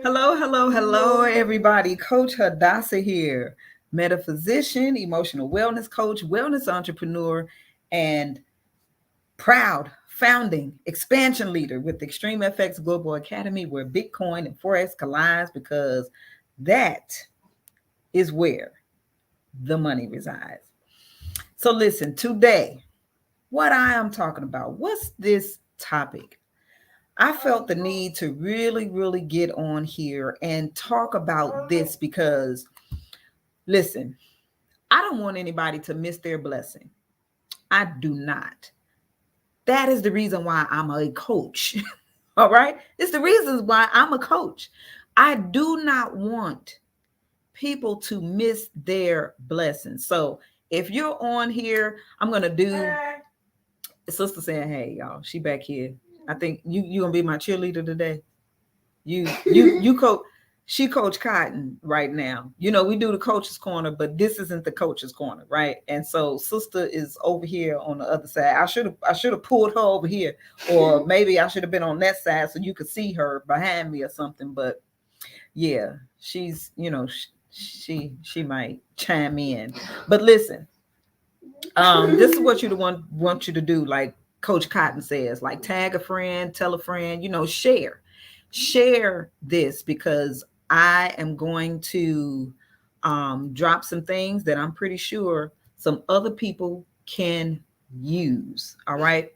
Hello, everybody. Coach Hadassah here, metaphysician, emotional wellness coach, wellness entrepreneur, and proud founding expansion leader with Extreme FX Global Academy, where Bitcoin and Forex collides because that is where the money resides. So, listen, today, what I am talking about, what's this topic? I felt the need to really get on here and talk about this because, listen, I don't want anybody to miss their blessing. I do not. That is the reason why I'm a coach. All right. It's the reasons why I'm a coach. I do not want people to miss their blessings. So if you're on here, I'm going to do sister saying, hey, y'all, she back here. I think you going to be my cheerleader today. You coach. She coach Cotton right now. You know, we do the coach's corner, but this isn't the coach's corner, right? And so sister is over here on the other side. I should have pulled her over here, or maybe I should have been on that side so you could see her behind me or something. But yeah, she's she might chime in. But listen, this is what want you to do, like Coach Cotton says, like tag a friend, tell a friend, share this because I am going to drop some things that I'm pretty sure some other people can use. All right.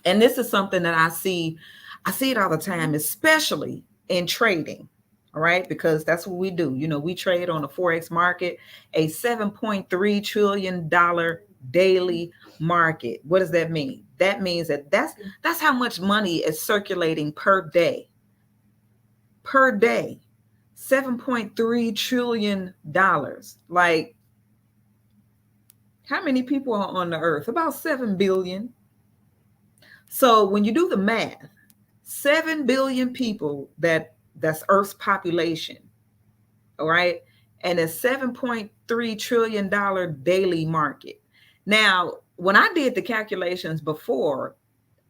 And this is something that I see it all the time, especially in trading. All right, because that's what we do. You know, we trade on the Forex market, a $7.3 trillion daily market. What does that mean? That means that's how much money is circulating per day. Per day. $7.3 trillion. Like, how many people are on the earth? About 7 billion. So when you do the math, 7 billion people that's Earth's population, all right? And a $7.3 trillion daily market. Now, when I did the calculations before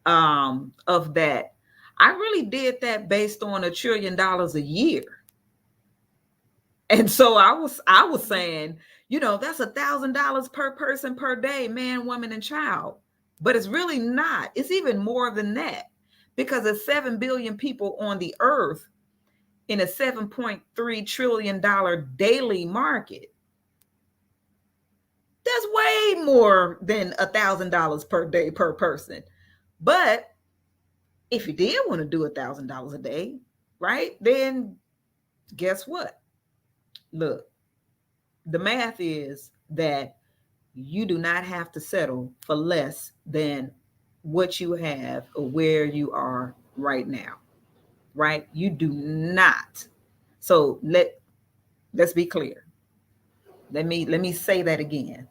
of that, I really did that based on $1 trillion a year. And so I was saying, that's $1,000 per person per day, man, woman, and child. But it's really not. It's even more than that because there's 7 billion people on the earth in a $7.3 trillion daily market. That's way more than $1,000 per day per person. But if you did want to do $1,000 a day, right, then guess what? Look, the math is that you do not have to settle for less than what you have or where you are right now, right? You do not. So let's be clear. Let me say that again.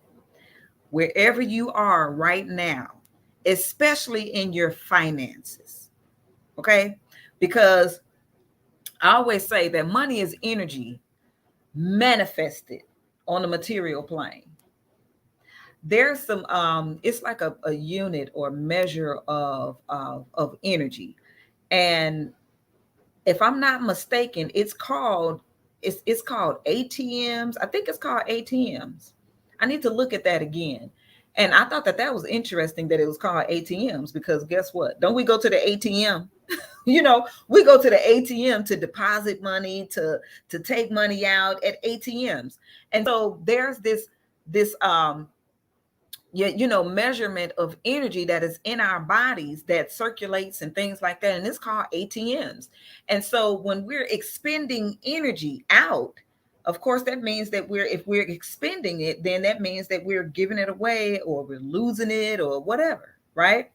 Wherever you are right now, especially in your finances, okay? Because I always say that money is energy manifested on the material plane. There's some it's like a unit or measure of energy. And if I'm not mistaken, it's called ATMs. I think it's called ATMs. I need to look at that again. And I thought that was interesting that it was called ATMs because guess what? Don't we go to the ATM? We go to the ATM to deposit money, to take money out at ATMs. And so there's this measurement of energy that is in our bodies that circulates and things like that, and it's called ATMs. And so when we're expending energy out, of course that means that if we're expending it, then that means that we're giving it away or we're losing it or whatever, right?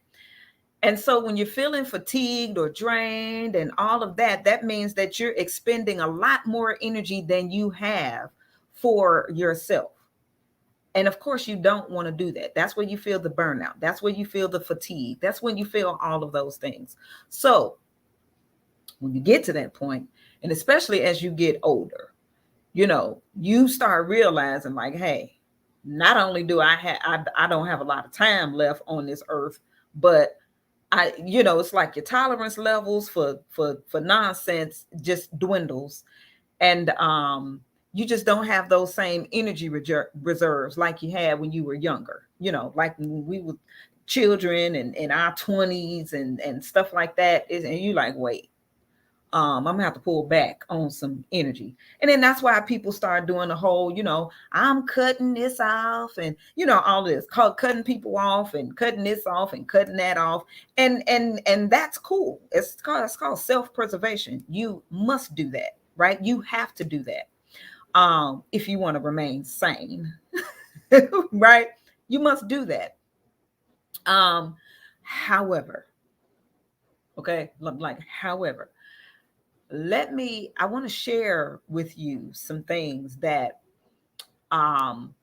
And so when you're feeling fatigued or drained and all of that, that means that you're expending a lot more energy than you have for yourself. And of course, you don't want to do that. That's when you feel the burnout. That's when you feel the fatigue. That's when you feel all of those things. So when you get to that point, and especially as you get older, you start realizing like, hey, not only do I don't have a lot of time left on this earth, but it's like your tolerance levels for nonsense just dwindles, and you just don't have those same energy reserves like you had when you were younger, like when we were children and in our 20s and stuff like that. And you like, wait, I'm gonna have to pull back on some energy. And then that's why people start doing the whole, I'm cutting this off, and all this called cutting people off and cutting this off and cutting that off. And that's cool. It's called self-preservation. You must do that, right? You have to do that if you want to remain sane. Right? You must do that. However, okay, however, I want to share with you some things that um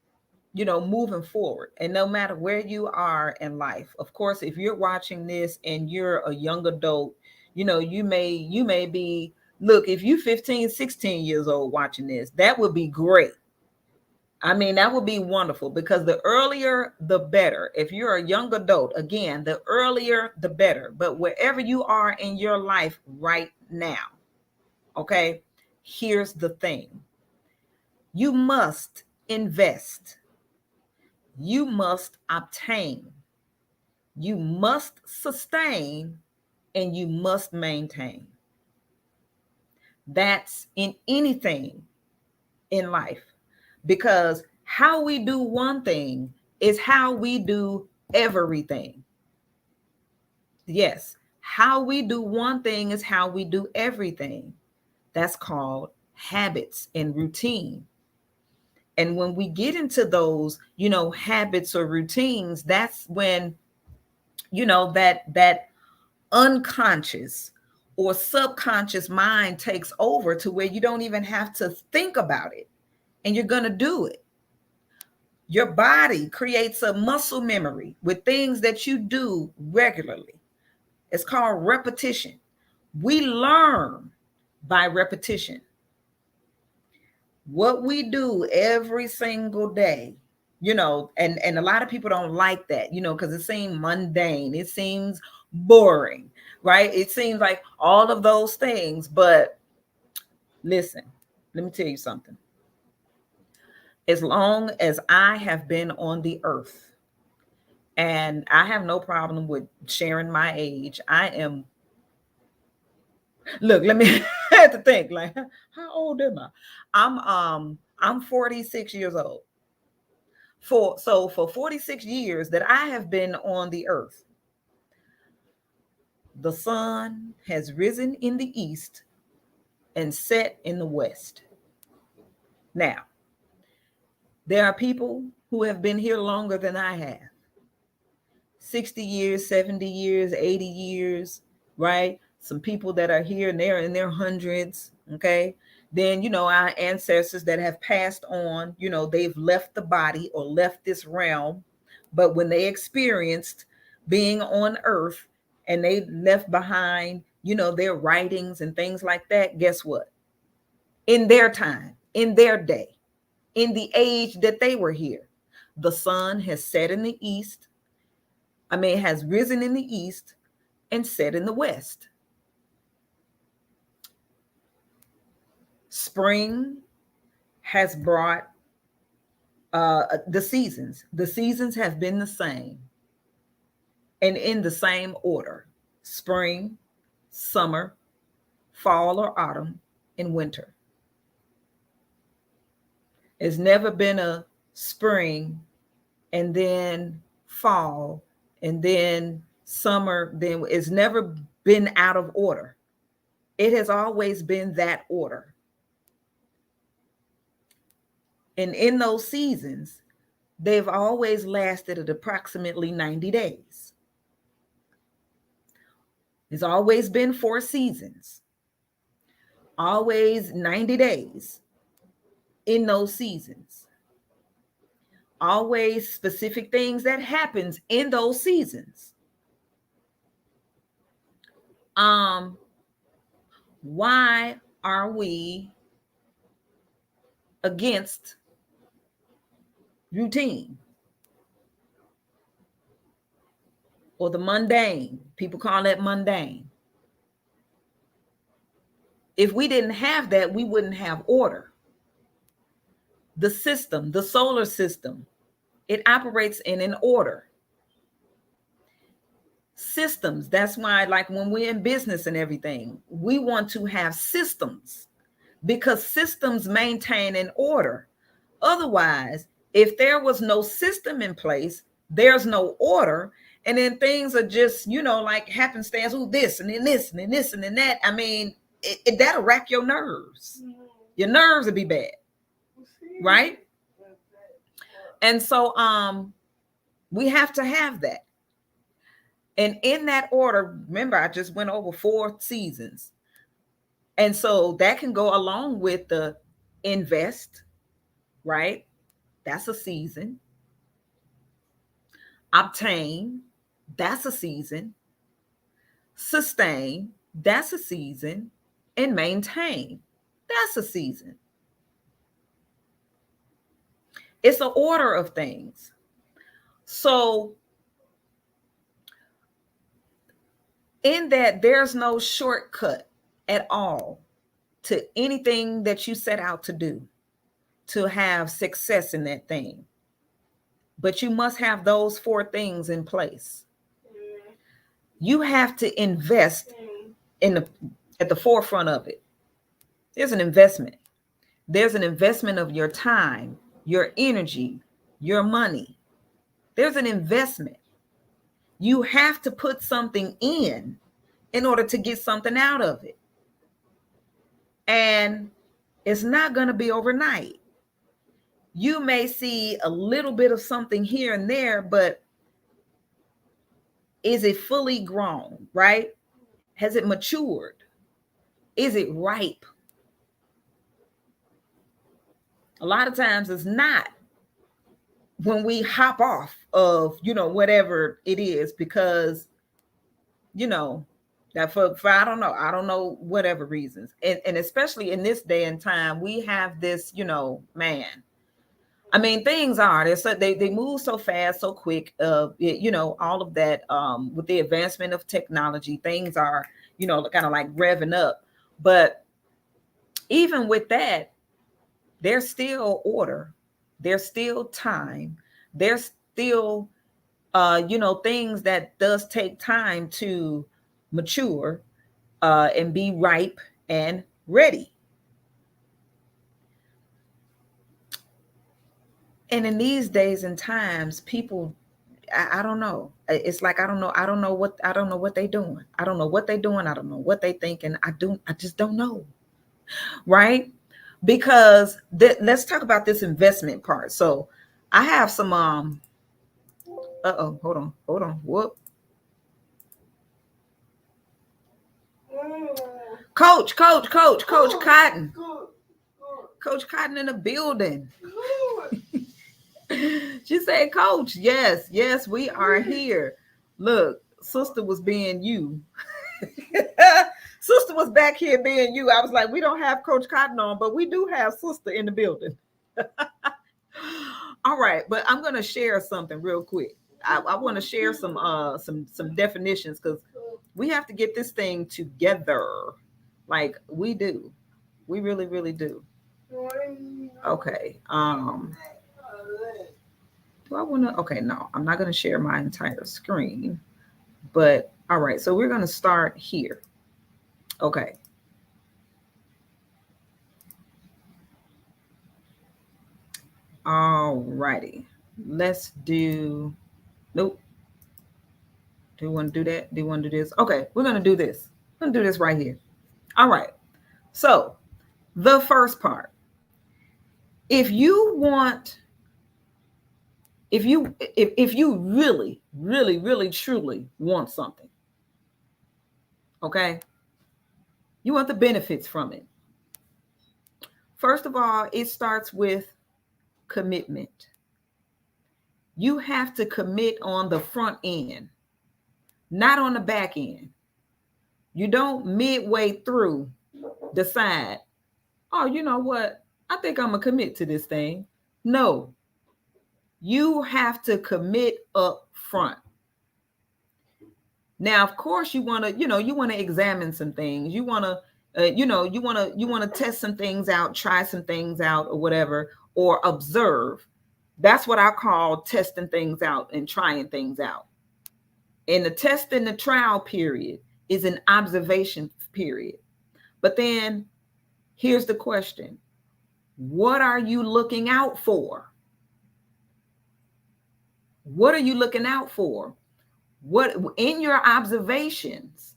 moving forward, and no matter where you are in life, of course, if you're watching this and you're a young adult, you may be, look, if you 15, 16 years old watching this, that would be great. I mean, that would be wonderful, because the earlier the better. If you're a young adult, again, the earlier the better. But wherever you are in your life right now, okay, here's the thing. You must invest. You must obtain. You must sustain, and you must maintain. That's in anything in life, because how we do one thing is how we do everything. Yes, how we do one thing is how we do everything. That's called habits and routine. And when we get into those, habits or routines, that's when, that unconscious or subconscious mind takes over to where you don't even have to think about it, and you're going to do it. Your body creates a muscle memory with things that you do regularly. It's called repetition. We learn by repetition. What we do every single day, and a lot of people don't like that, because it seems mundane, it seems boring, right? It seems like all of those things. But listen, let me tell you something. As long as I have been on the earth, and I have no problem with sharing my age, look, let me I had to think, like, how old am I? I'm 46 years old. For 46 years that I have been on the earth, the sun has risen in the east and set in the west. Now, there are people who have been here longer than I have. 60 years, 70 years, 80 years, right? Some people that are here and they're in their hundreds, okay? Then, our ancestors that have passed on, they've left the body or left this realm. But when they experienced being on earth and they left behind, their writings and things like that, guess what? In their time, in their day, in the age that they were here, the sun has set in the east. Has risen in the east and set in the west. Spring has brought the seasons. The seasons have been the same and in the same order: spring, summer, fall or autumn, and winter. It's never been a spring and then fall and then summer. Then it's never been out of order. It has always been that order. And in those seasons, they've always lasted at approximately 90 days. It's always been 4 seasons, always 90 days in those seasons, always specific things that happens in those seasons. Why are we against routine? or the mundane. People call that mundane. If we didn't have that, we wouldn't have order. The system, the solar system, it operates in an order. Systems. That's why, like when we're in business and everything, we want to have systems because systems maintain an order. Otherwise, if there was no system in place, there's no order. And then things are just, like happenstance, this and then this and then this and then that. I mean, that'll rack your nerves. Your nerves will be bad. Right? And so we have to have that. And in that order, remember, I just went over 4 seasons. And so that can go along with the invest, right? That's a season. Obtain, that's a season. Sustain, that's a season. And maintain, that's a season. It's an order of things. So in that, there's no shortcut at all to anything that you set out to do to have success in that thing. But you must have those 4 things in place. You have to invest at the forefront of it. There's an investment. There's an investment of your time, your energy, your money. There's an investment. You have to put something in order to get something out of it. And it's not going to be overnight. You may see a little bit of something here and there, but is it fully grown, right? Has it matured? Is it ripe? A lot of times it's not when we hop off of, whatever it is, because, that for I don't know, whatever reasons. And especially in this day and time, we have this, man. I mean, things are, they move so fast, so quick, all of that, with the advancement of technology, things are, kind of like revving up. But even with that, there's still order. There's still time. There's still, things that does take time to mature, and be ripe and ready. And in these days and times, people, I don't know. It's like, I don't know what they're doing. I don't know what they're doing. I don't know what they thinking. I just don't know. Right? Because let's talk about this investment part. So I have some, hold on. Whoop. Coach Cotton. Coach Cotton in the building. She said, Coach, yes, we are here. Look, sister was being you. Sister was back here being you. I was like, we don't have Coach Cotton on, but we do have sister in the building. All right, but I'm going to share something real quick. I want to share some definitions, because we have to get this thing together. Like we do. We really, really do. Okay. Do I want to? Okay, no, I'm not going to share my entire screen. But all right, so we're going to start here. Okay. All righty. Let's do. Nope. Do you want to do that? Do you want to do this? Okay, we're going to do this. I'm going to do this right here. All right. So the first part. If you really, really, really, truly want something, okay, you want the benefits from it. First of all, it starts with commitment. You have to commit on the front end, not on the back end. You don't midway through decide, oh, you know what? I think I'm going to commit to this thing. No, you have to commit up front. Now, of course, you want to examine some things. You want to, you want to test some things out, try some things out or whatever, or observe. That's what I call testing things out and trying things out. And the test and the trial period is an observation period. But then here's the question. What are you looking out for? What are you looking out for? What in your observations,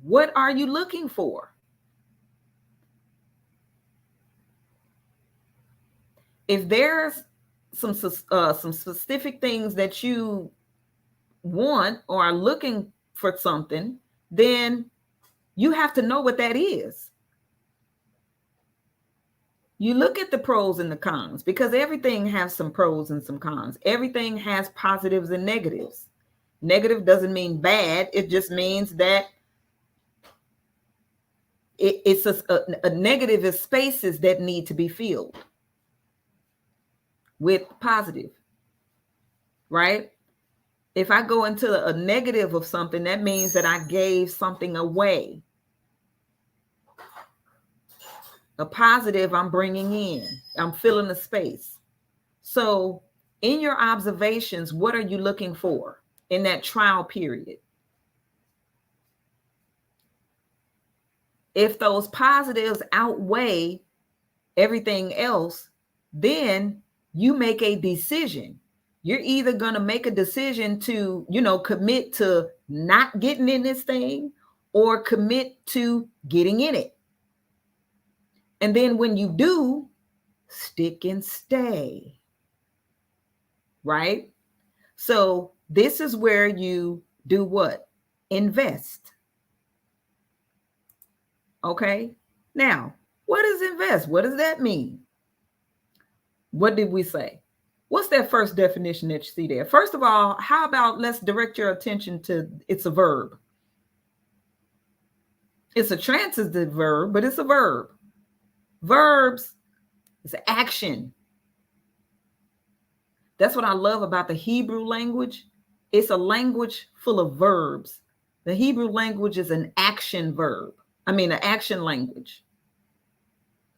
what are you looking for? If there's some specific things that you want or are looking for something, then you have to know what that is. You look at the pros and the cons, because everything has some pros and some cons. Everything has positives and negatives. Negative doesn't mean bad. It just means that it's a negative is spaces that need to be filled with positive, right? If I go into a negative of something, that means that I gave something away. A positive I'm bringing in. I'm filling the space. So in your observations, what are you looking for in that trial period? If those positives outweigh everything else, then you make a decision. You're either going to make a decision to, commit to not getting in this thing or commit to getting in it. And then when you do, stick and stay. Right? So this is where you do what? Invest. Okay. Now, what is invest? What does that mean? What did we say? What's that first definition that you see there? First of all, how about let's direct your attention to it's a verb. It's a transitive verb, but it's a verb. Verbs is action. That's what I love about the Hebrew language. It's a language full of verbs. The Hebrew language is an action verb. An action language,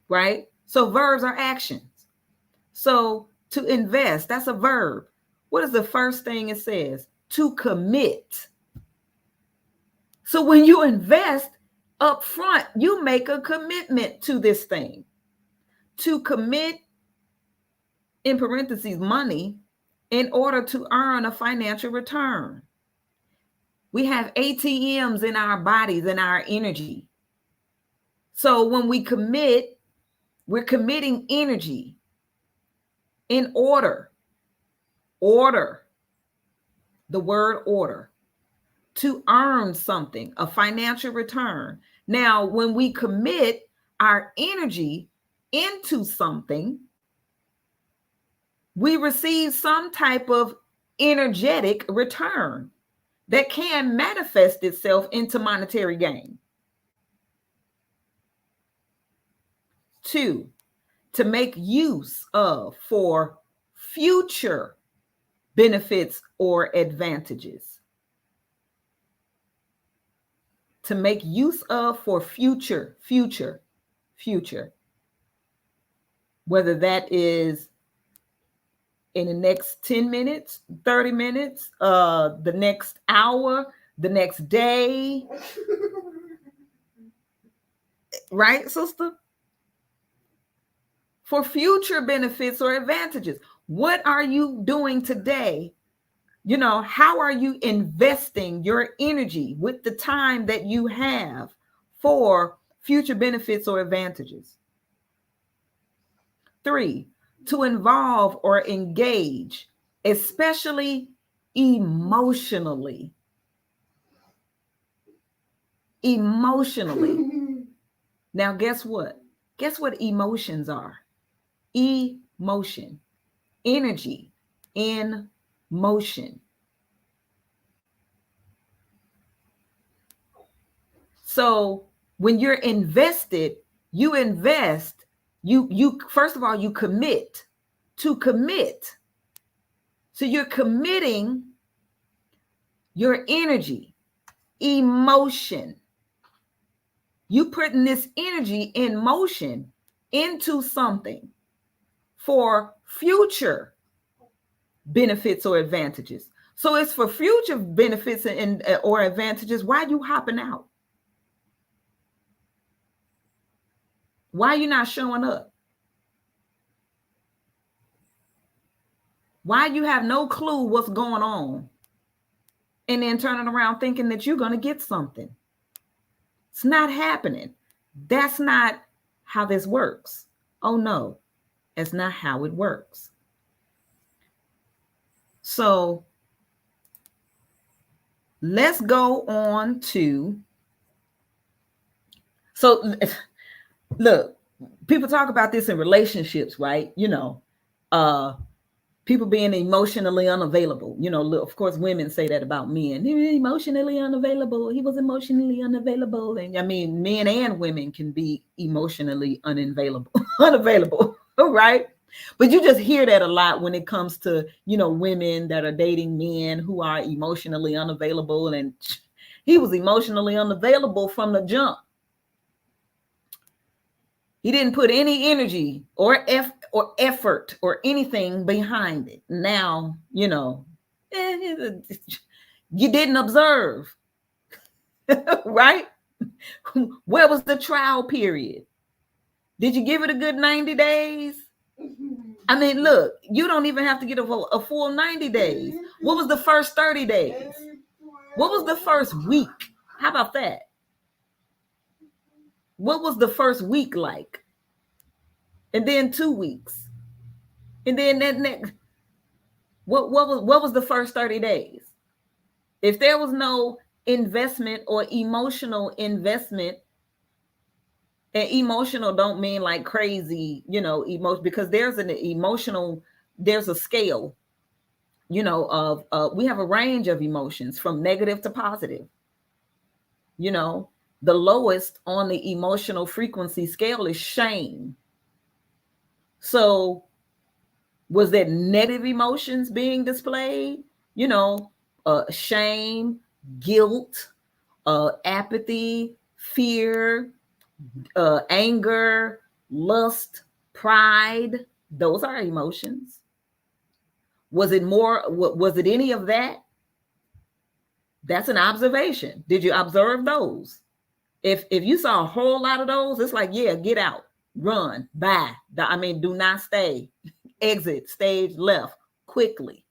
right? So verbs are actions. So to invest, that's a verb. What is the first thing it says? To commit. So when you invest up front, you make a commitment to this thing. To commit, in parentheses, money, in order to earn a financial return. We have ATMs in our bodies and our energy. So when we commit, we're committing energy in order, the word order, to earn something, a financial return. Now, when we commit our energy into something, we receive some type of energetic return that can manifest itself into monetary gain. 2, to make use of for future benefits or advantages. To make use of for future. Whether that is in the next 10 minutes, 30 minutes, the next hour, the next day. Right, sister? For future benefits or advantages. What are you doing today? How are you investing your energy with the time that you have for future benefits or advantages? 3, to involve or engage, especially emotionally. Now, guess what? Guess what emotions are? Emotion, energy in motion. So when you're invested, you invest, you first of all, you commit. To commit. So you're committing your energy, emotion. You putting this energy in motion into something for future benefits or advantages. So it's for future benefits and or advantages. Why are you hopping out? Why are you not showing up? Why you have no clue what's going on and then turning around thinking that you're going to get something? It's not happening. That's not how this works. Oh no, that's not how it works. So let's go on to, so look, people talk about this in relationships, right? People being emotionally unavailable. Of course, women say that about men. He was emotionally unavailable. He was emotionally unavailable. And I mean, men and women can be emotionally unavailable, right? But you just hear that a lot when it comes to, women that are dating men who are emotionally unavailable. And he was emotionally unavailable from the jump. He didn't put any energy or effort or anything behind it. Now, you didn't observe, right? Where was the trial period? Did you give it a good 90 days? I mean, look, you don't even have to get a full 90 days. What was the first 30 days? What was the first week? How about that? What was the first week like? And then 2 weeks. And then that next, what was the first 30 days? If there was no investment or emotional investment, and emotional don't mean like crazy, emotion, because there's an emotional, there's a scale, of we have a range of emotions from negative to positive. The lowest on the emotional frequency scale is shame. So was there negative emotions being displayed? Shame, guilt, apathy, fear, anger, lust, pride. Those are emotions. Was it any of that? That's an observation. Did you observe those? If you saw a whole lot of those, it's like, yeah, get out, run, bye. I mean, do not stay. Exit stage left quickly.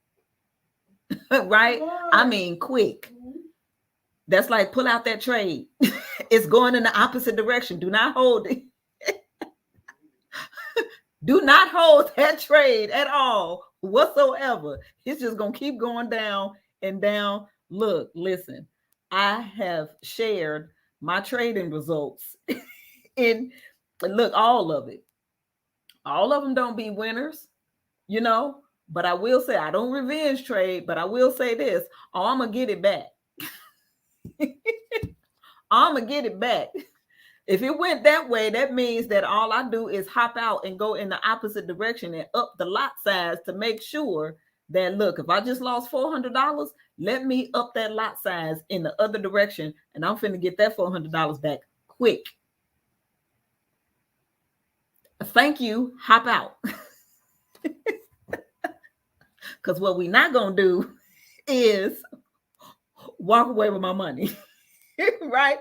Right? I mean, quick. That's like pull out that trade. It's going in the opposite direction. Do not hold it. Do not hold that trade at all whatsoever. It's just going to keep going down and down. Look, listen, I have shared my trading results in, look, all of it. All of them don't be winners, but I will say I don't revenge trade, but I will say this. Oh, I'm going to get it back. I'm going to get it back. If it went that way, that means that all I do is hop out and go in the opposite direction and up the lot size to make sure that, look, if I just lost $400, let me up that lot size in the other direction, and I'm finna get that $400 back quick. Thank you, hop out. Because what we're not going to do is walk away with my money, right?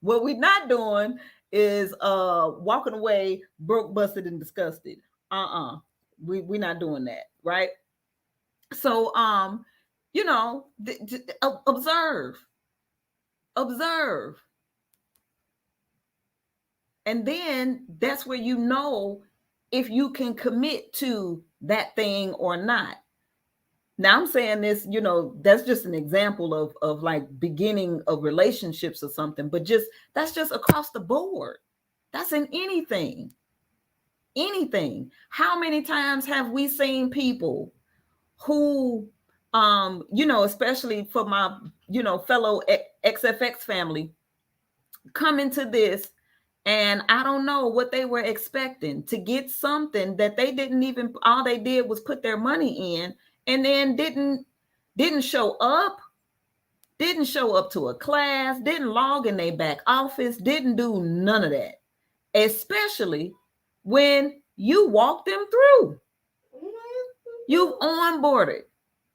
What we're not doing is walking away broke, busted, and disgusted. We're not doing that, right? So observe, and then that's where if you can commit to that thing or not. Now I'm saying this, that's just an example of like beginning of relationships or something, but that's just across the board. That's in anything. How many times have we seen people who, especially for my, fellow XFX family, come into this, and I don't know what they were expecting to get something that they didn't even, all they did was put their money in, and then didn't show up, didn't show up to a class, didn't log in their back office, didn't do none of that, especially when you walk them through. You've onboarded.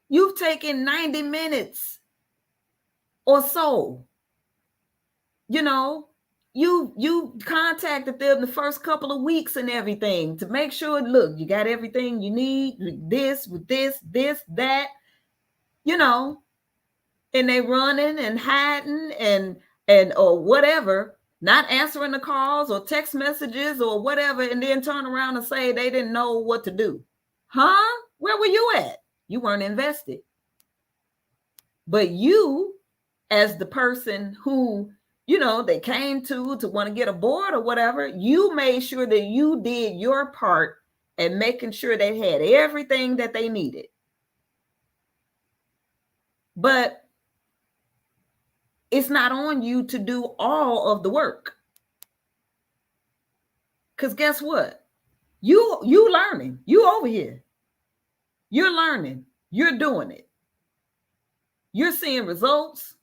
You've taken 90 minutes or so. You know, you contacted them the first couple of weeks and everything to make sure, look, you got everything you need, with this, that, you know, and they running and hiding and or whatever, not answering the calls or text messages or whatever, and then turn around and say they didn't know what to do. Huh? Where were you at? You weren't invested. But you, as the person who, you know, they came to want to get aboard or whatever, you made sure that you did your part and making sure they had everything that they needed. But it's not on you to do all of the work. Because guess what? You learning. You over here. You're learning. You're doing it. You're seeing results.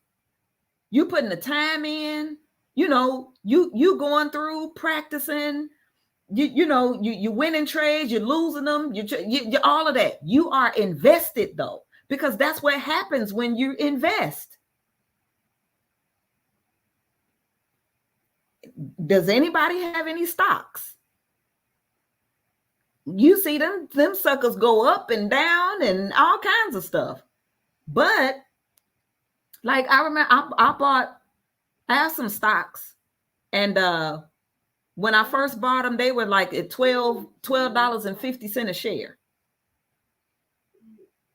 You putting the time in. You know, you going through practicing. You know, you winning trades. You're losing them. You all of that. You are invested though, because that's what happens when you invest. Does anybody have any stocks? You see them suckers go up and down and all kinds of stuff. But like I remember I have some stocks, and when I first bought them, they were like at $12.50 a share.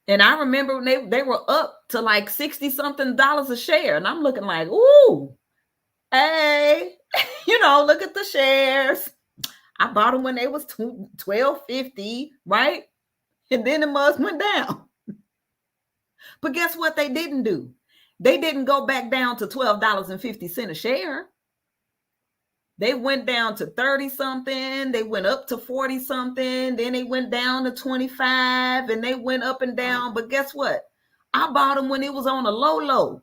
And I remember when they were up to like 60 something dollars a share. And I'm looking like, ooh, hey, you know, look at the shares. I bought them when they was $12.50, right? And then the mugs went down. But guess what they didn't do? They didn't go back down to $12.50 a share. They went down to 30 something. They went up to 40 something. Then they went down to 25 and they went up and down. But guess what? I bought them when it was on a low.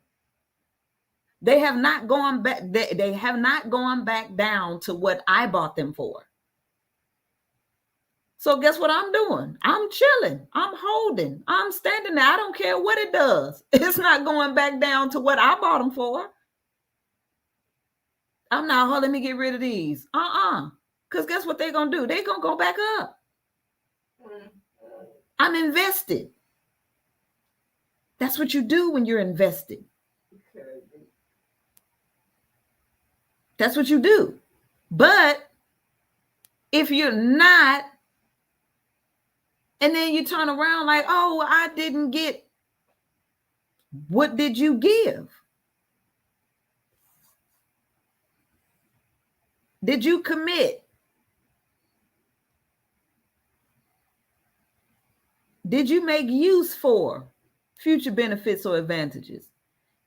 They have not gone back. They have not gone back down to what I bought them for. So guess what I'm doing? I'm chilling. I'm holding. I'm standing there. I don't care what it does. It's not going back down to what I bought them for. I'm not, let me get rid of these. Because guess what they're going to do? They're going to go back up. I'm invested. That's what you do when you're invested. That's what you do. But if you're not, and then you turn around like, oh, I didn't get, what did you give? Did you commit? Did you make use for future benefits or advantages?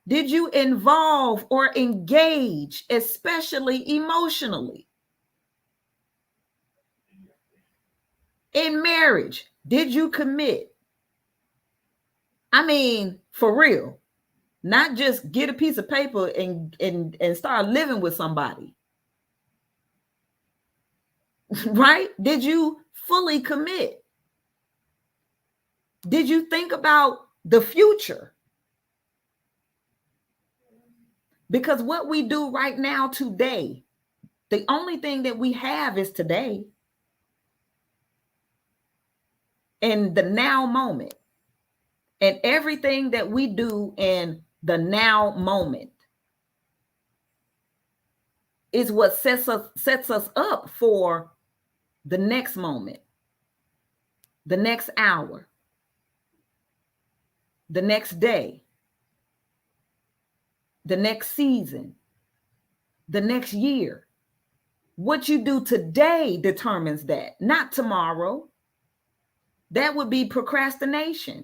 Did you involve or engage, especially emotionally? In marriage, did you commit? I mean, for real, not just get a piece of paper and start living with somebody. Right? Did you fully commit? Did you think about the future? Because what we do right now today, the only thing that we have is today. In the now moment. And everything that we do in the now moment is what sets us up for the next moment, the next hour, the next day, the next season, the next year. What you do today determines that, not tomorrow. That would be procrastination.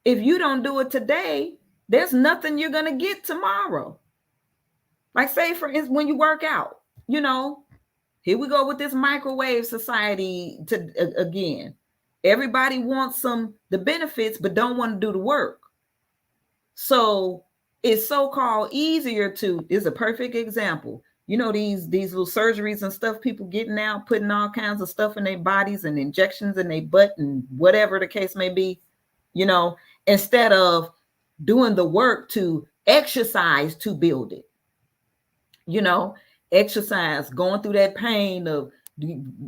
If you don't do it today, there's nothing you're going to get tomorrow. Like say, for instance, when you work out, you know, here we go with this microwave society again. Everybody wants the benefits, but don't want to do the work. So it's so-called easier to, is a perfect example. You know, these little surgeries and stuff people getting now, putting all kinds of stuff in their bodies and injections in their butt and whatever the case may be, you know, instead of doing the work to exercise to build it, you know, exercise, going through that pain of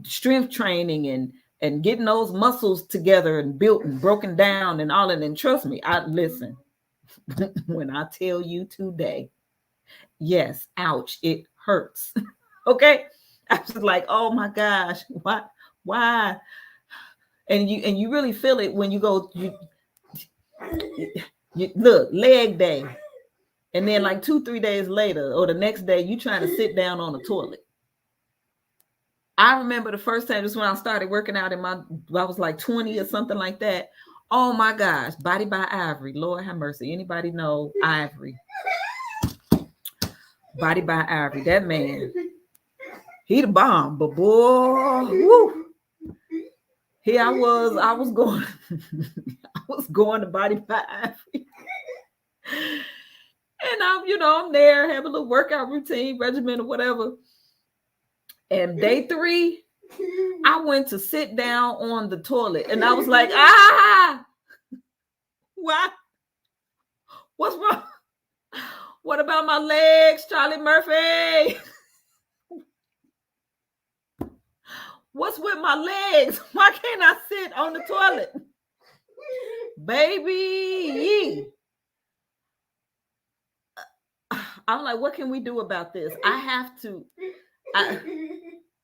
strength training and getting those muscles together and built and broken down and all that. And trust me, I listen, when I tell you today, yes, ouch, it hurts. Okay. I was like, oh my gosh, why? And you really feel it when you go, you look, leg day. And then like 2-3 days later, or the next day, you trying to sit down on the toilet. I remember the first time, just when I started working out I was like 20 or something like that. Oh my gosh, Body by Ivory. Lord have mercy. Anybody know Ivory? Body by Ivory. That man, he the bomb. But boy, woo, here I was going, I was going to Body by Ivory. And I'm there, have a little workout routine, regimen or whatever. And day 3, I went to sit down on the toilet and I was like, what? What's wrong? What about my legs, Charlie Murphy? What's with my legs? Why can't I sit on the toilet? Baby. I'm like, what can we do about this? I have to.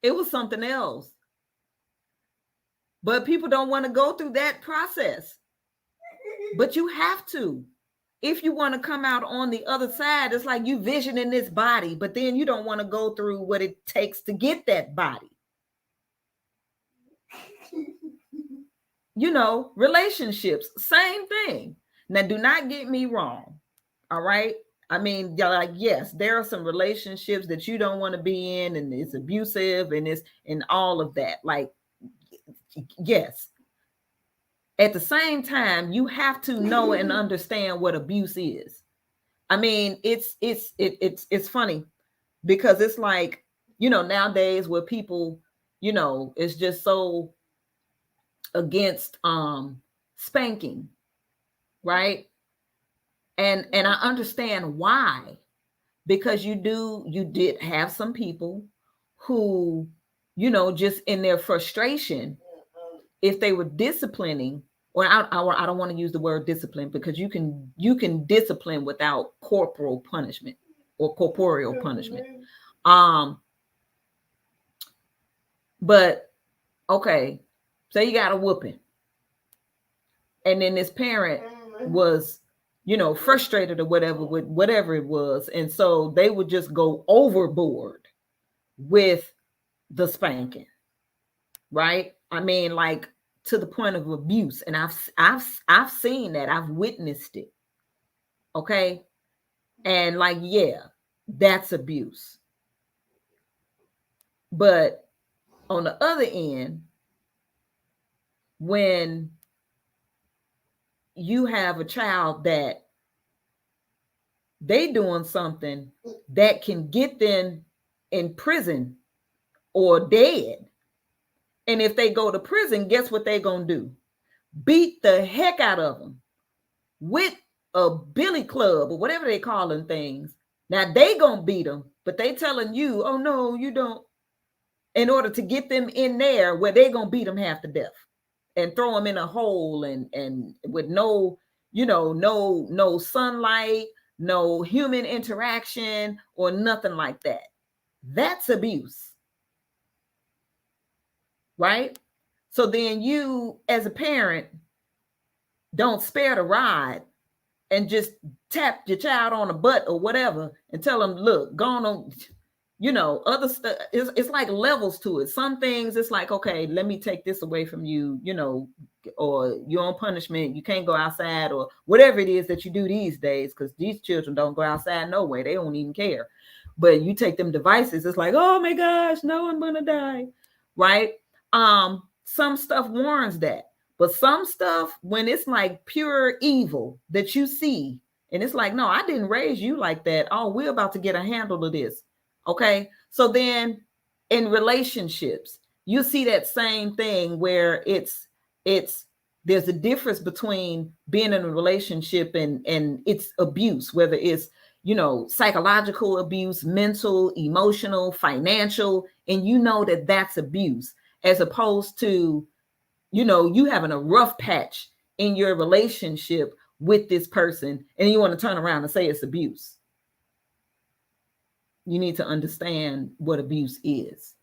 It was something else. But people don't want to go through that process. But you have to. If you want to come out on the other side, it's like you visioning this body, but then you don't want to go through what it takes to get that body. You know, relationships, same thing. Now, do not get me wrong. All right. I mean, like, yes, there are some relationships that you don't want to be in, and it's abusive and it's and all of that. Like, yes. At the same time, you have to know and understand what abuse is. I mean, it's funny because it's like, nowadays where people, it's just so against spanking, right? And I understand why, because you did have some people who, just in their frustration, if they were disciplining, or I don't want to use the word discipline, because you can discipline without corporal punishment or corporeal punishment. But okay, say you got a whooping, and then this parent was, frustrated or whatever with whatever it was, and so they would just go overboard with the spanking, right? I mean, like, to the point of abuse. And I've seen that. I've witnessed it. Okay. And like, yeah, that's abuse. But on the other end, when you have a child that they doing something that can get them in prison or dead, and if they go to prison, guess what they gonna do? Beat the heck out of them with a billy club or whatever they calling things. Now they gonna beat them, but they telling you, oh no, you don't, in order to get them in there where they gonna beat them half to death and throw them in a hole and with no, no sunlight, no human interaction or nothing like that. That's abuse. Right? So then you, as a parent, don't spare the rod and just tap your child on the butt or whatever and tell them, look, go on, other stuff. It's like levels to it. Some things it's like, okay, let me take this away from you, or you're on punishment. You can't go outside or whatever it is that you do these days, because these children don't go outside no way. They don't even care. But you take them devices, it's like, oh my gosh, no, I'm gonna die. Right? Some stuff warrants that, but some stuff, when it's like pure evil that you see And it's like, no, I didn't raise you like that. Oh, we're about to get a handle of this. Okay. So then in relationships, you see that same thing where it's there's a difference between being in a relationship and it's abuse, whether it's, you know, psychological abuse, mental, emotional, financial, and you know that that's abuse, as opposed to, you know, you having a rough patch in your relationship with this person and you want to turn around and say it's abuse. You need to understand what abuse is.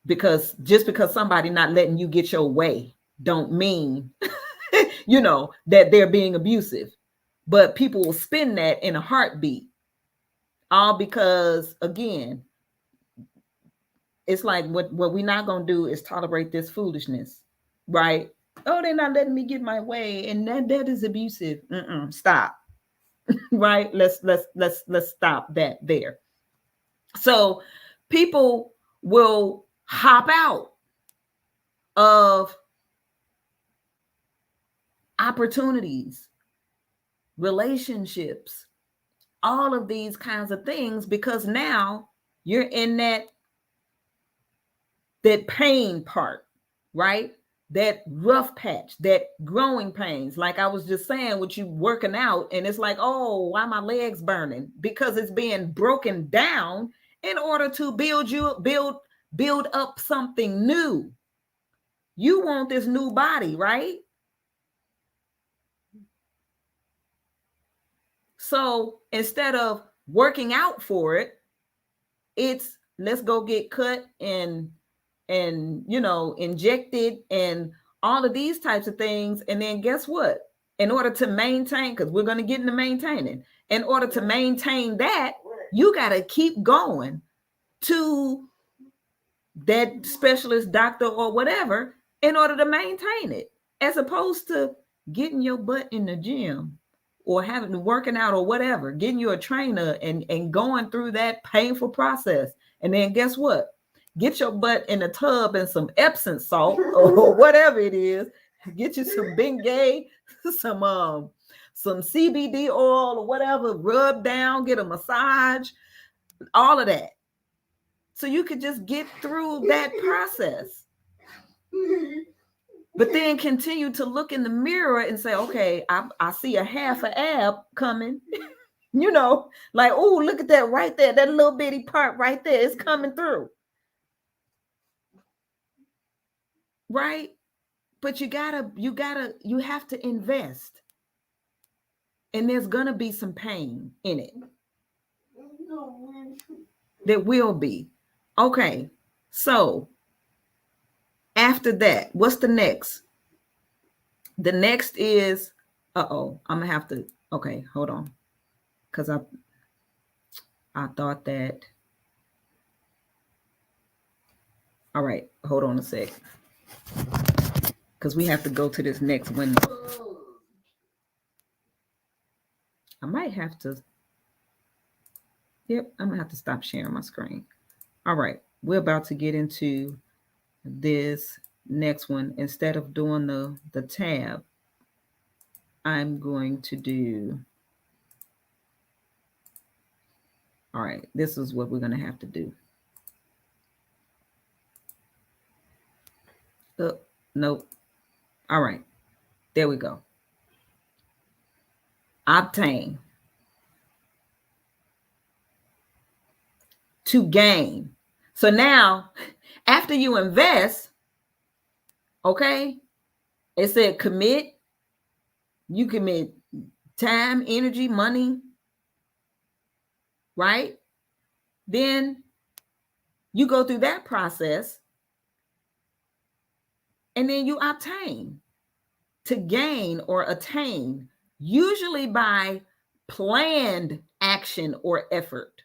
Because just because somebody not letting you get your way don't mean you know, that they're being abusive. But people will spin that in a heartbeat, all because, again, it's like what we're not going to do is tolerate this foolishness, right? Oh, they're not letting me get my way, and that is abusive. Stop. Right? Let's stop that there. So people will hop out of opportunities, relationships, all of these kinds of things, because now you're in that pain part, right? That rough patch, that growing pains. Like I was just saying, with you working out, and it's like, oh, why my legs burning? Because it's being broken down in order to build up something new. You want this new body, right? So instead of working out for it, it's let's go get cut and you know, injected and all of these types of things. And then guess what? In order to maintain, because we're going to get into maintaining, in order to maintain that, you got to keep going to that specialist, doctor, or whatever in order to maintain it, as opposed to getting your butt in the gym or having working out or whatever, getting you a trainer and going through that painful process. And then guess what? Get your butt in a tub and some Epsom salt or whatever it is. Get you some Bengay, some CBD oil or whatever, rub down, get a massage, all of that. So you could just get through that process. But then continue to look in the mirror and say, okay, I see a half an ab coming. You know, like, oh, look at that right there. That little bitty part right there is coming through. Right? But you have to invest. And there's gonna be some pain in it. There will be. Okay. So after that, what's the next? The next is, I'm gonna have to, okay, hold on. Because I thought that, all right, hold on a sec. Because we have to go to this next window. I might have to, I'm gonna have to stop sharing my screen. All right, we're about to get into this next one. Instead of doing the tab, I'm going to do, all right, this is what we're gonna have to do. Nope. All right, there we go. Obtain. To gain. So now, after you invest, okay, it said commit. You commit time, energy, money, right? Then you go through that process and then you obtain. To gain or attain, usually by planned action or effort.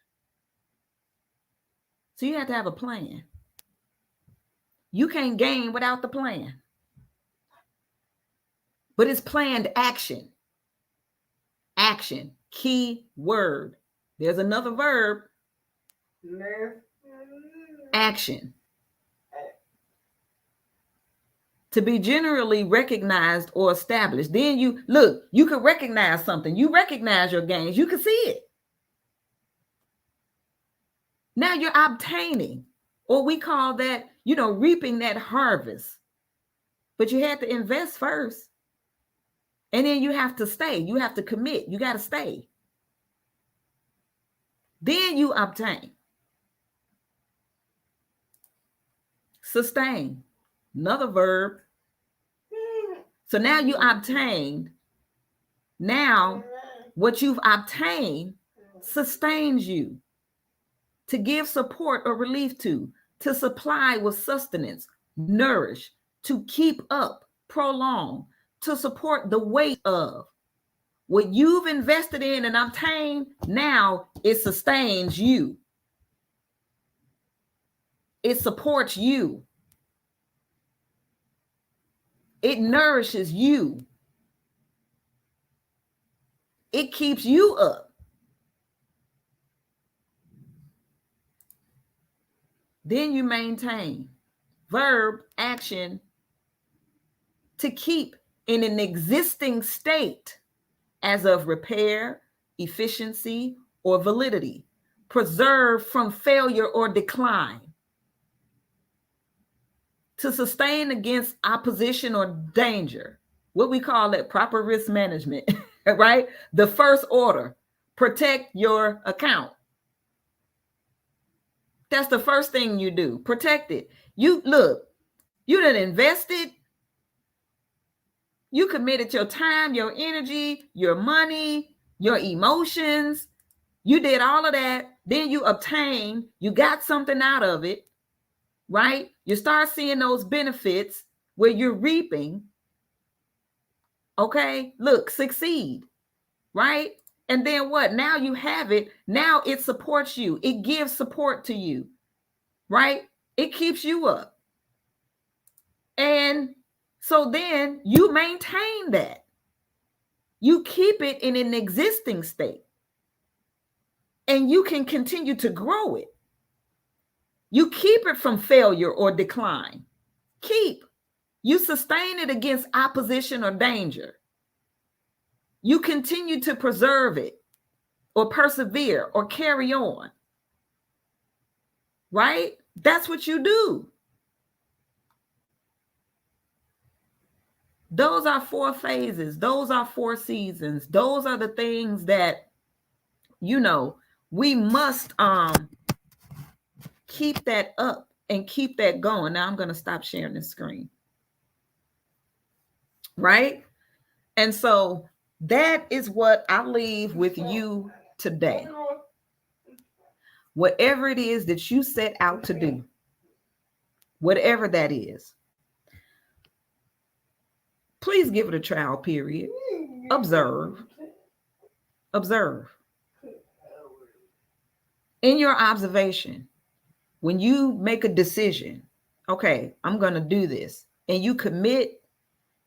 So you have to have a plan. You can't gain without the plan. But it's planned action. Action, key word. There's another verb. Action. to be generally recognized or established. Then you can recognize something. You recognize your gains. You can see it. Now you're obtaining, or we call that, reaping that harvest. But you had to invest first. And then you have to stay. You have to commit. You got to stay. Then you obtain. Sustain. Another verb. So now you obtained. Now what you've obtained sustains you, to give support or relief to supply with sustenance, nourish, to keep up, prolong, to support the weight of. What you've invested in and obtained, now it sustains you. It supports you. It nourishes you. It keeps you up. Then you maintain. Verb, action, to keep in an existing state as of repair, efficiency, or validity. Preserve from failure or decline. To sustain against opposition or danger. What we call it, proper risk management, right? The first order, protect your account. That's the first thing you do. Protect it. You done invested. You committed your time, your energy, your money, your emotions. You did all of that. Then you obtain, you got something out of it, right? You start seeing those benefits where you're reaping. Okay, succeed, right? And then what? Now you have it. Now it supports you. It gives support to you, right? It keeps you up. And so then you maintain that. You keep it in an existing state. And you can continue to grow it. You keep it from failure or decline. Keep. You sustain it against opposition or danger. You continue to preserve it or persevere or carry on. Right? That's what you do. Those are 4 phases. Those are 4 seasons. Those are the things that, we must keep that up and keep that going. Now I'm going to stop sharing the screen. Right? And so that is what I leave with you today. Whatever it is that you set out to do, whatever that is, please give it a trial period. Observe. In your observation, when you make a decision, okay, I'm going to do this, and you committed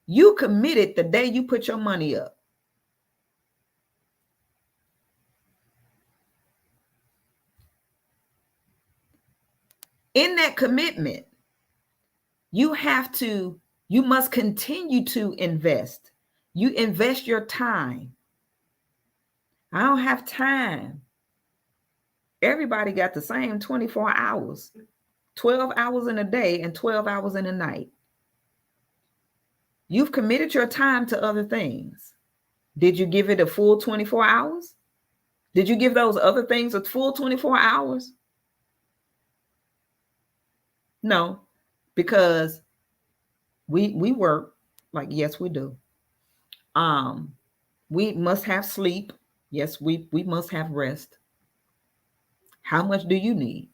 the day you put your money up. In that commitment, you must continue to invest. You invest your time. I don't have time. Everybody got the same 24 hours, 12 hours in a day and 12 hours in a night. You've committed your time to other things. Did you give it a full 24 hours? Did you give those other things a full 24 hours? No, because we work, like, yes, we do. We must have sleep. Yes, we must have rest. How much do you need?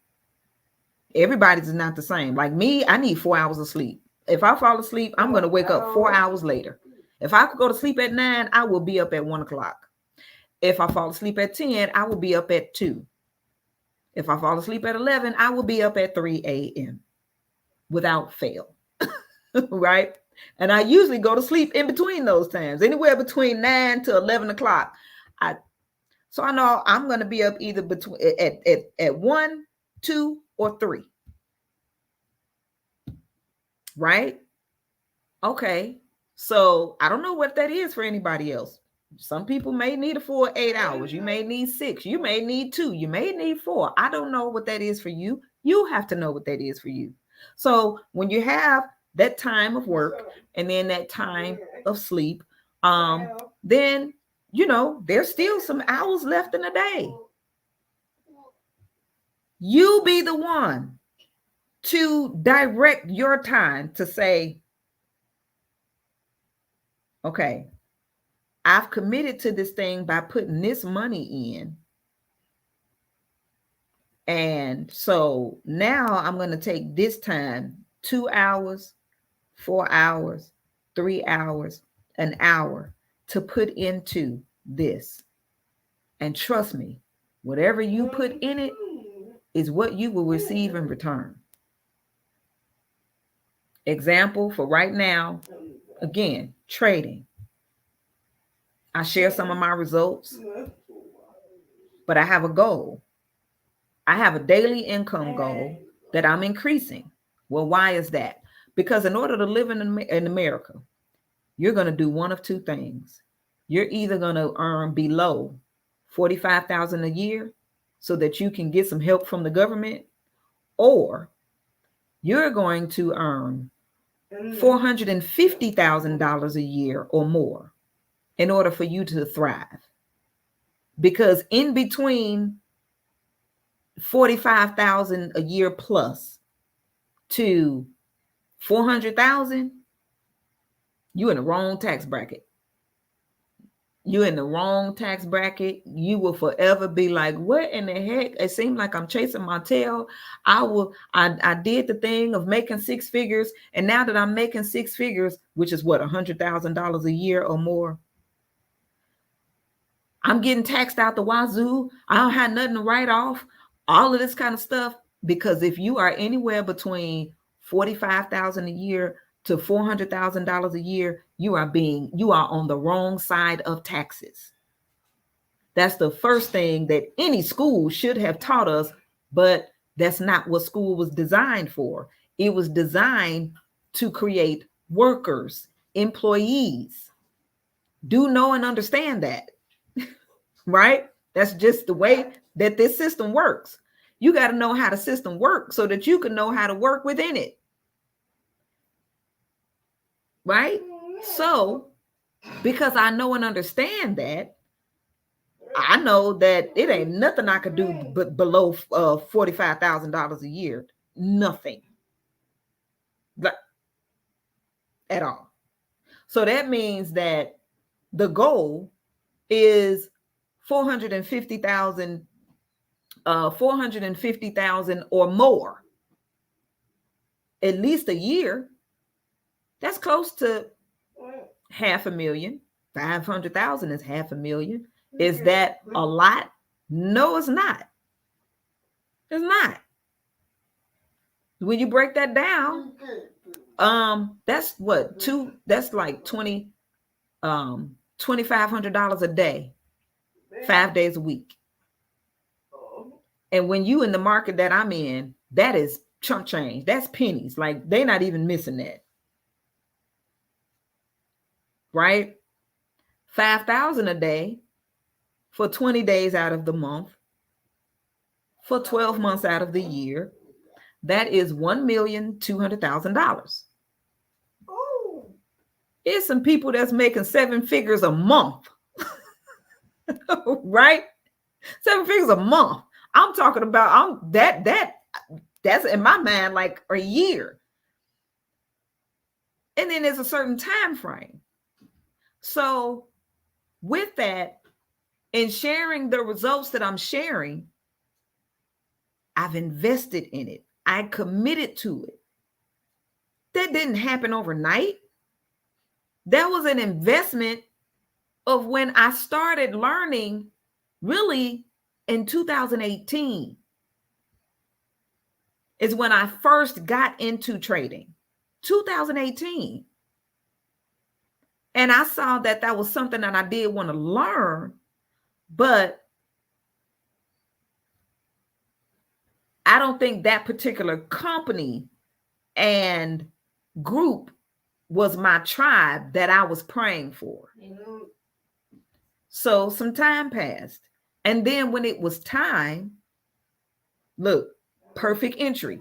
Everybody's not the same. Like me, I need 4 hours of sleep. If I fall asleep, I'm going to wake up 4 hours later. If I could go to sleep at 9, I will be up at 1 o'clock. If I fall asleep at 10, I will be up at 2. If I fall asleep at 11, I will be up at 3 a.m. without fail. Right? And I usually go to sleep in between those times, anywhere between 9 to 11 o'clock. So I know I'm going to be up either between at 1, 2, or 3. Right? Okay, so I don't know what that is for anybody else. Some people may need a full 8 hours. You may need 6. You may need 2. You may need 4. I don't know what that is for you. You have to know what that is for you. So when you have that time of work and then that time of sleep, then there's still some hours left in the day. You be the one to direct your time to say, okay, I've committed to this thing by putting this money in. And so now I'm going to take this time, 2 hours, 4 hours, 3 hours, an hour to put into this. And trust me, whatever you put in it is what you will receive in return. Example for right now, again, trading. I share some of my results, but I have a goal. I have a daily income goal that I'm increasing. Well, why is that? Because in order to live in America, you're going to do one of two things. You're either going to earn below $45,000 a year so that you can get some help from the government, or you're going to earn $450,000 a year or more in order for you to thrive. Because in between 45,000 a year plus to 400,000, you in the wrong tax bracket. You're in the wrong tax bracket. You will forever be like, what in the heck? It seems like I'm chasing my tail. I did the thing of making 6 figures. And now that I'm making 6 figures, which is what, $100,000 a year or more, I'm getting taxed out the wazoo. I don't have nothing to write off. All of this kind of stuff. Because if you are anywhere between $45,000 a year to $400,000 a year, you are on the wrong side of taxes. That's the first thing that any school should have taught us, but that's not what school was designed for. It was designed to create workers, employees. Do know and understand that, right? That's just the way that this system works. You got to know how the system works so that you can know how to work within it. Right? So, because I know and understand that, I know that it ain't nothing I could do but below $45,000 a year. Nothing. At all. So that means that the goal is 450,000 or more, at least a year. That's close to $500,000. 500,000 is $500,000. Is that a lot? No, it's not. It's not. When you break that down, that's what that's like $2,500 a day, 5 days a week. And when you in the market that I'm in, that is chump change. That's pennies. Like they're not even missing that. Right? 5,000 a day for 20 days out of the month, for 12 months out of the year. That is $1,200,000. It's some people that's making 7 figures a month. Right? 7 figures a month. I'm talking about that's in my mind like a year. And then there's a certain time frame. So with that, in sharing the results that I'm sharing, I've invested in it. I committed to it. That didn't happen overnight. That was an investment of when I started learning really in 2018 is when I first got into trading. 2018. And I saw that was something that I did want to learn, but I don't think that particular company and group was my tribe that I was praying for. So some time passed. And then when it was time, look, perfect entry,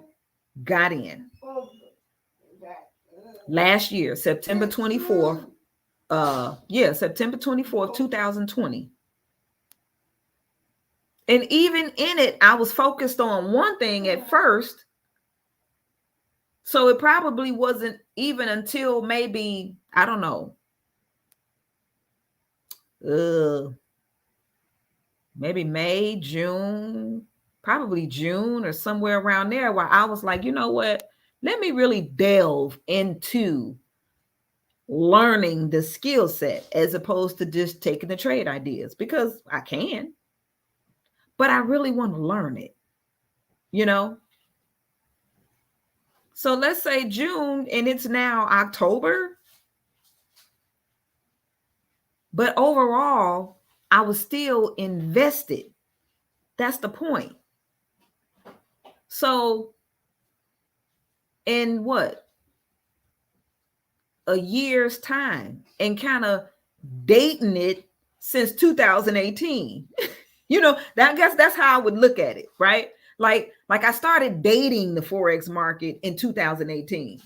got in. Last year, September 24th, September 24th, 2020. And even in it, I was focused on one thing at first. So it probably wasn't even until maybe, I don't know, maybe May, June, probably June or somewhere around there, where I was like, you know what? Let me really delve into learning the skill set as opposed to just taking the trade ideas, because I can, but I really want to learn it, you know? So let's say June and it's now October. But overall, I was still invested. That's the point. So in what? A year's time, and kind of dating it since 2018. You know, I guess that's how I would look at it, right? Like I started dating the Forex market in 2018.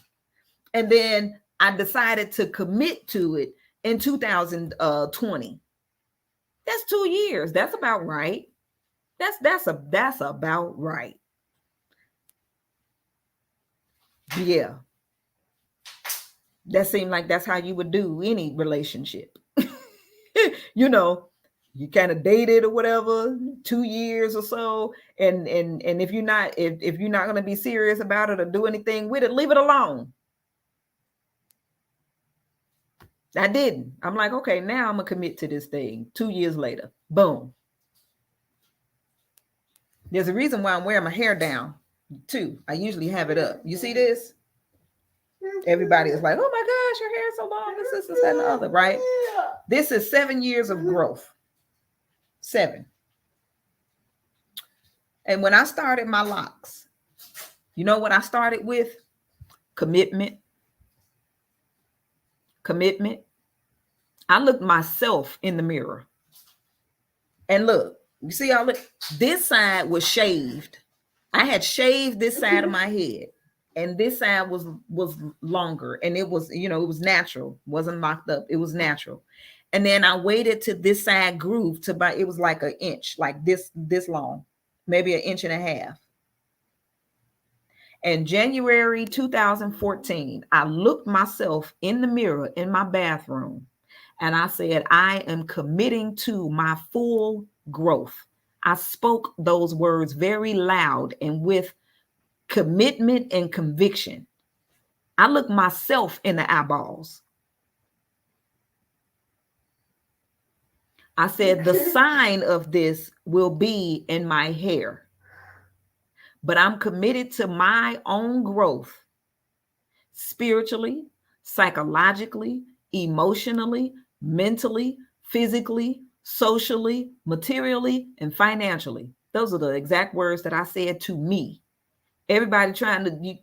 And then I decided to commit to it in 2020. That's 2 years. That's about right. That's about right. Yeah. That seemed like that's how you would do any relationship. You know, you kind of dated or whatever, 2 years or so. And if you're not, if you're not going to be serious about it or do anything with it, leave it alone. I didn't. I'm like, okay, now I'm gonna commit to this thing. 2 years later, boom. There's a reason why I'm wearing my hair down too. I usually have it up. You see this? Everybody is like, oh my gosh, your hair is so long. This, that, and the other, right? This is 7 years of growth. 7. And when I started my locks, you know what I started with? Commitment. Commitment. I looked myself in the mirror. And look, you see all it? This side was shaved. I had shaved this side of my head. And this side was longer, and it was, you know, it was natural, wasn't locked up. It was natural. And then I waited to this side groove to about, it was like an inch, like this long, maybe an inch and a half. And January 2014, I looked myself in the mirror in my bathroom, and I said, I am committing to my full growth. I spoke those words very loud and with commitment and conviction. I look myself in the eyeballs. I said, the sign of this will be in my hair, but I'm committed to my own growth spiritually, psychologically, emotionally, mentally, physically, socially, materially, and financially. Those are the exact words that I said to me. Everybody trying to,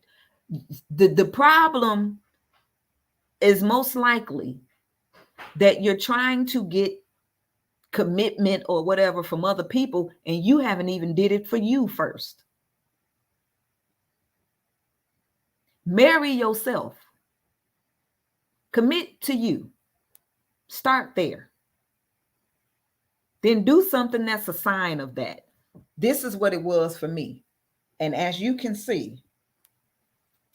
the problem is most likely that you're trying to get commitment or whatever from other people, and you haven't even did it for you first. Marry yourself. Commit to you. Start there. Then do something that's a sign of that. This is what it was for me. And as you can see,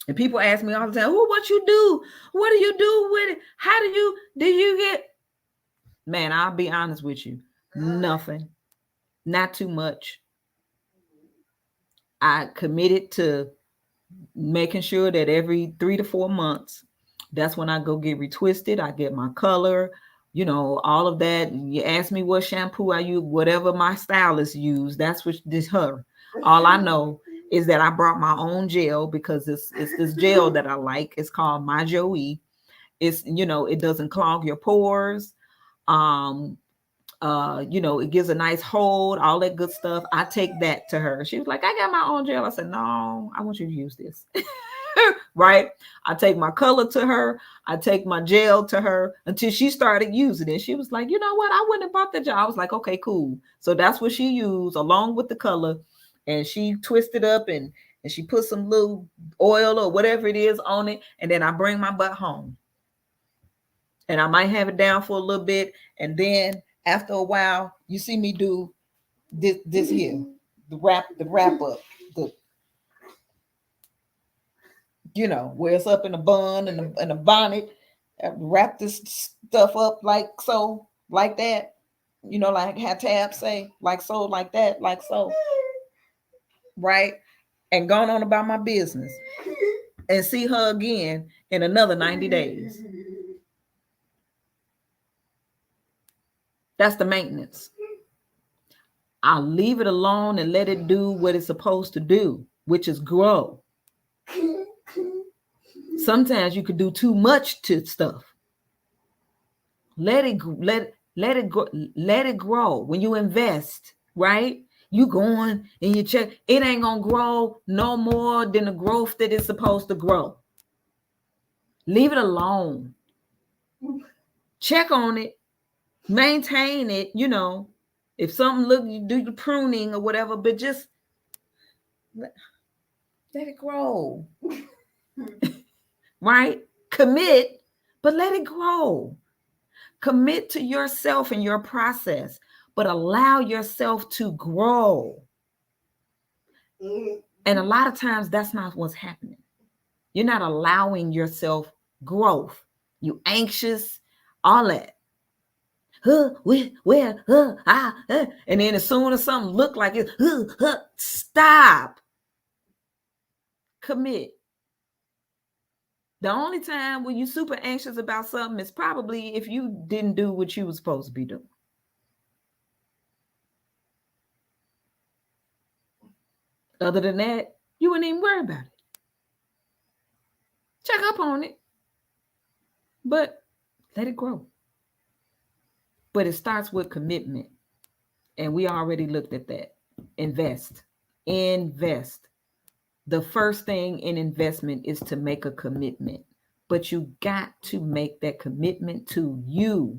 and people ask me all the time, oh, what you do? What do you do with it? How do you get? Man, I'll be honest with you. Nothing. Not too much. I committed to making sure that every 3 to 4 months, that's when I go get retwisted. I get my color, you know, all of that. You ask me what shampoo I use, whatever my stylist used, that's what this her. All I know is that I brought my own gel because it's this gel that I like. It's called My Joey. It's, you know, it doesn't clog your pores. You know, it gives a nice hold, all that good stuff. I take that to her. She was like, I got my own gel. I said, no, I want you to use this. right? I take my color to her. I take my gel to her until she started using it. She was like, you know what? I wouldn't have bought the gel. I was like, okay, cool. So that's what she used along with the color. And she twisted up and she put some little oil or whatever it is on it. And then I bring my butt home. And I might have it down for a little bit. And then after a while, you see me do this here, the wrap up, where it's up in a bun and a bonnet. I wrap this stuff up like so, like that. Like how Tab say, like so, like that, like so. Right? And gone on about my business. And see her again in another 90 days. That's the maintenance. I'll leave it alone and let it do what it's supposed to do, which is grow. Sometimes you could do too much to stuff. Let it grow. When you invest, right? You going and you check, it ain't gonna grow no more than the growth that it's supposed to grow. Leave it alone. Check on it, maintain it. If something you do the pruning or whatever, but just let it grow. Right? Commit, but let it grow. Commit to yourself and your process, but allow yourself to grow. And a lot of times that's not what's happening. You're not allowing yourself growth. You anxious, all that. And then as soon as something look like it, stop. Commit. The only time when you're super anxious about something is probably if you didn't do what you were supposed to be doing. Other than that, you wouldn't even worry about it. Check up on it, but let it grow. But it starts with commitment. And we already looked at that. Invest. The first thing in investment is to make a commitment. But you got to make that commitment to you.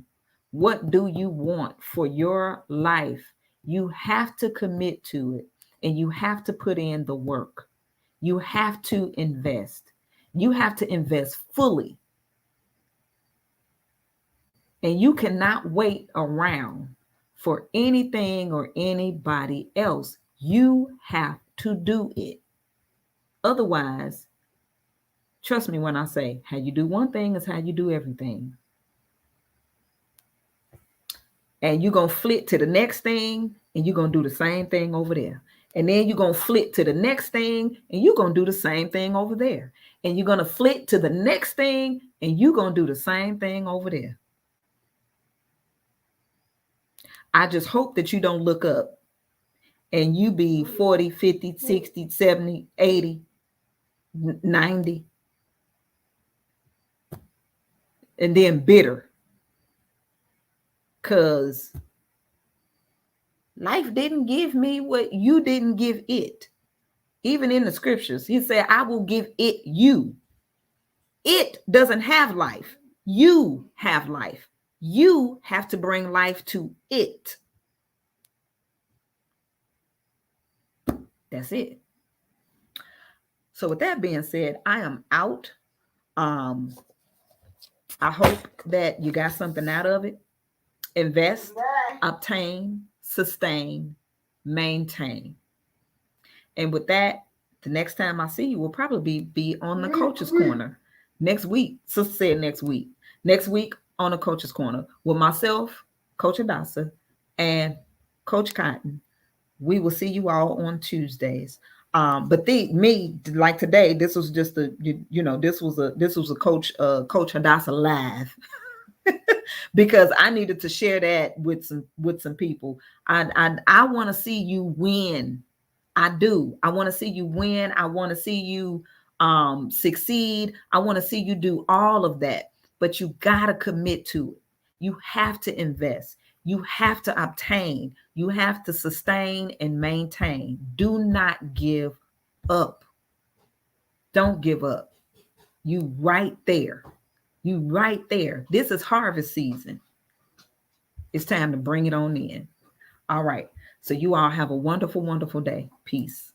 What do you want for your life? You have to commit to it, and you have to put in the work. You have to invest. You have to invest fully. And you cannot wait around for anything or anybody else. You have to do it. Otherwise, trust me when I say, how you do one thing is how you do everything. And you're going to flip to the next thing, and you're going to do the same thing over there. And then you're going to flip to the next thing, and you're going to do the same thing over there. And you're going to flip to the next thing, and you're going to do the same thing over there. I just hope that you don't look up and you be 40, 50, 60, 70, 80, 90, and then bitter. Because life didn't give me what you didn't give it. Even in the scriptures, he said, I will give it you. It doesn't have life. You have life. You have to bring life to it. That's it. So with that being said, I am out. I hope that you got something out of it. Invest, obtain, sustain, maintain. And with that, the next time I see you will probably be on the Coach's Corner next week. Sister said next week. Next week on the Coach's Corner with myself, Coach Adasa, and Coach Cotton. We will see you all on Tuesdays. But like today, this was just this was a Coach Hadassah live because I needed to share that with some people. I want to see you win. I do. I want to see you win. I want to see you succeed. I want to see you do all of that. But you gotta commit to it. You have to invest. You have to obtain. You have to sustain and maintain. Do not give up. Don't give up. You right there. You right there. This is harvest season. It's time to bring it on in. All right. So you all have a wonderful, wonderful day. Peace.